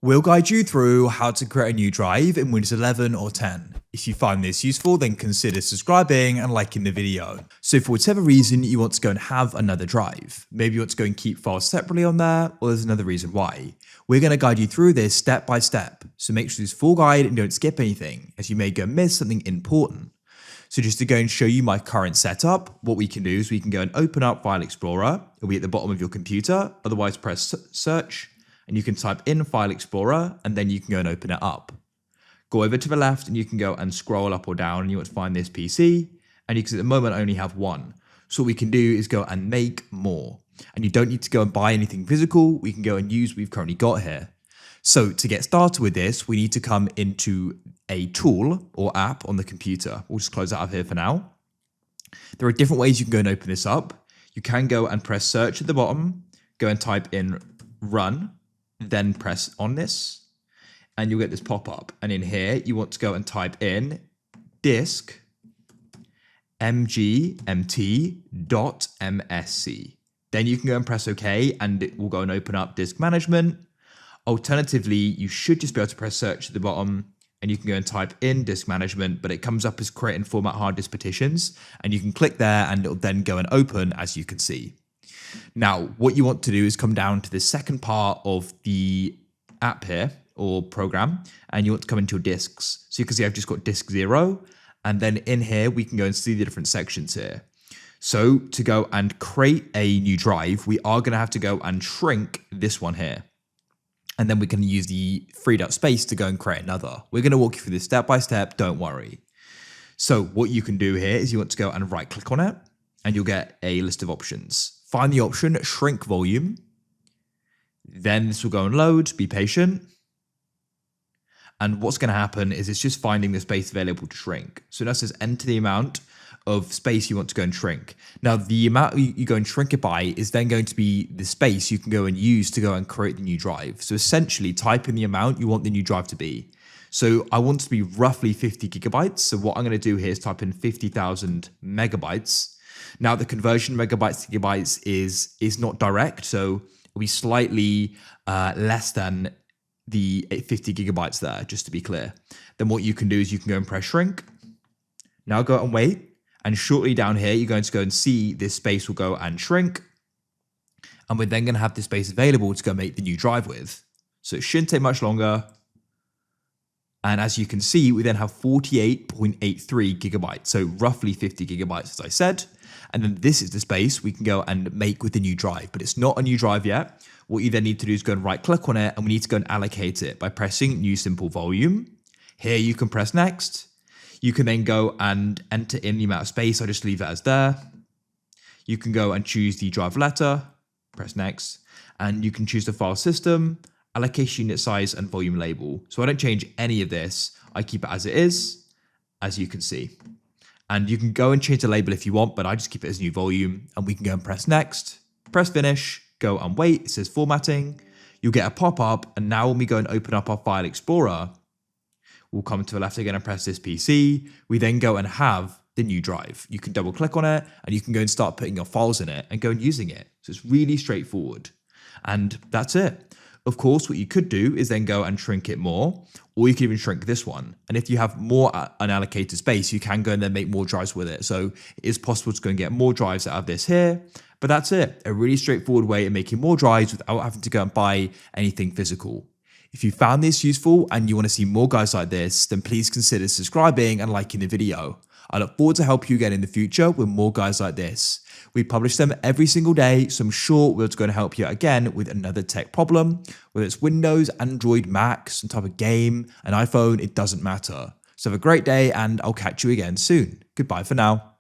We'll guide you through how to create a new drive in Windows 11 or 10. If you find this useful, then consider subscribing and liking the video. So for whatever reason you want to go and have another drive, maybe you want to go and keep files separately on there, or there's another reason why, we're going to guide you through this step by step. So make sure this full guide and don't skip anything, as you may go and miss something important. So just to go and show you my current setup, what we can do is we can go and open up File Explorer. It'll be at the bottom of your computer, otherwise press search. And you can type in File Explorer, and then you can go and open it up. Go over to the left, and you can go and scroll up or down, and you want to find this PC. And you can, at the moment, only have one. So what we can do is go and make more. And you don't need to go and buy anything physical. We can go and use what we've currently got here. So to get started with this, we need to come into a tool or app on the computer. We'll just close that up here for now. There are different ways you can go and open this up. You can go and press search at the bottom, go and type in run, then press on this, and you'll get this pop-up. And in here, you want to go and type in disk mgmt.msc. Then you can go and press OK, and it will go and open up disk management. Alternatively, you should just be able to press search at the bottom, and you can go and type in disk management, but it comes up as create and format hard disk partitions, and you can click there, and it'll then go and open, as you can see. Now, what you want to do is come down to the second part of the app here, or program, and you want to come into your disks. So you can see I've just got disk 0, and then in here, we can go and see the different sections here. So to go and create a new drive, we are going to have to go and shrink this one here. And then we can use the freed up space to go and create another. We're going to walk you through this step by step, don't worry. So what you can do here is you want to go and right click on it, and you'll get a list of options. Find the option shrink volume. Then this will go and load, be patient. And what's going to happen is it's just finding the space available to shrink. So that says enter the amount of space you want to go and shrink. Now the amount you go and shrink it by is then going to be the space you can go and use to go and create the new drive. So essentially type in the amount you want the new drive to be. So I want it to be roughly 50 gigabytes. So what I'm going to do here is type in 50,000 megabytes. Now the conversion megabytes to gigabytes is not direct, so it'll be slightly less than the 50 gigabytes there, just to be clear. Then what you can do is you can go and press shrink. Now go and wait, and shortly down here you're going to go and see this space will go and shrink, and we're then going to have this space available to go make the new drive with. So it shouldn't take much longer. And as you can see, we then have 48.83 gigabytes, so roughly 50 gigabytes, as I said. And then this is the space we can go and make with the new drive, but it's not a new drive yet. What you then need to do is go and right click on it, and we need to go and allocate it by pressing new simple volume. Here you can press next. You can then go and enter in the amount of space. I just leave it as there. You can go and choose the drive letter, press next, and you can choose the file system, allocation unit size, and volume label. So I don't change any of this. I keep it as it is, as you can see. And you can go and change the label if you want, but I just keep it as new volume, and we can go and press next, press finish, go and wait. It says formatting. You'll get a pop-up, and now when we go and open up our File Explorer, we'll come to the left again and press this PC. We then go and have the new drive. You can double click on it, and you can go and start putting your files in it and go and using it. So it's really straightforward. And that's it. Of course, what you could do is then go and shrink it more, or you can even shrink this one. And if you have more unallocated space, you can go and then make more drives with it. So it is possible to go and get more drives out of this here. But that's it. A really straightforward way of making more drives without having to go and buy anything physical. If you found this useful and you want to see more guides like this, then please consider subscribing and liking the video. I look forward to help you again in the future with more guides like this. We publish them every single day, so I'm sure we're going to help you out again with another tech problem, whether it's Windows, Android, Mac, some type of game, an iPhone, it doesn't matter. So have a great day, and I'll catch you again soon. Goodbye for now.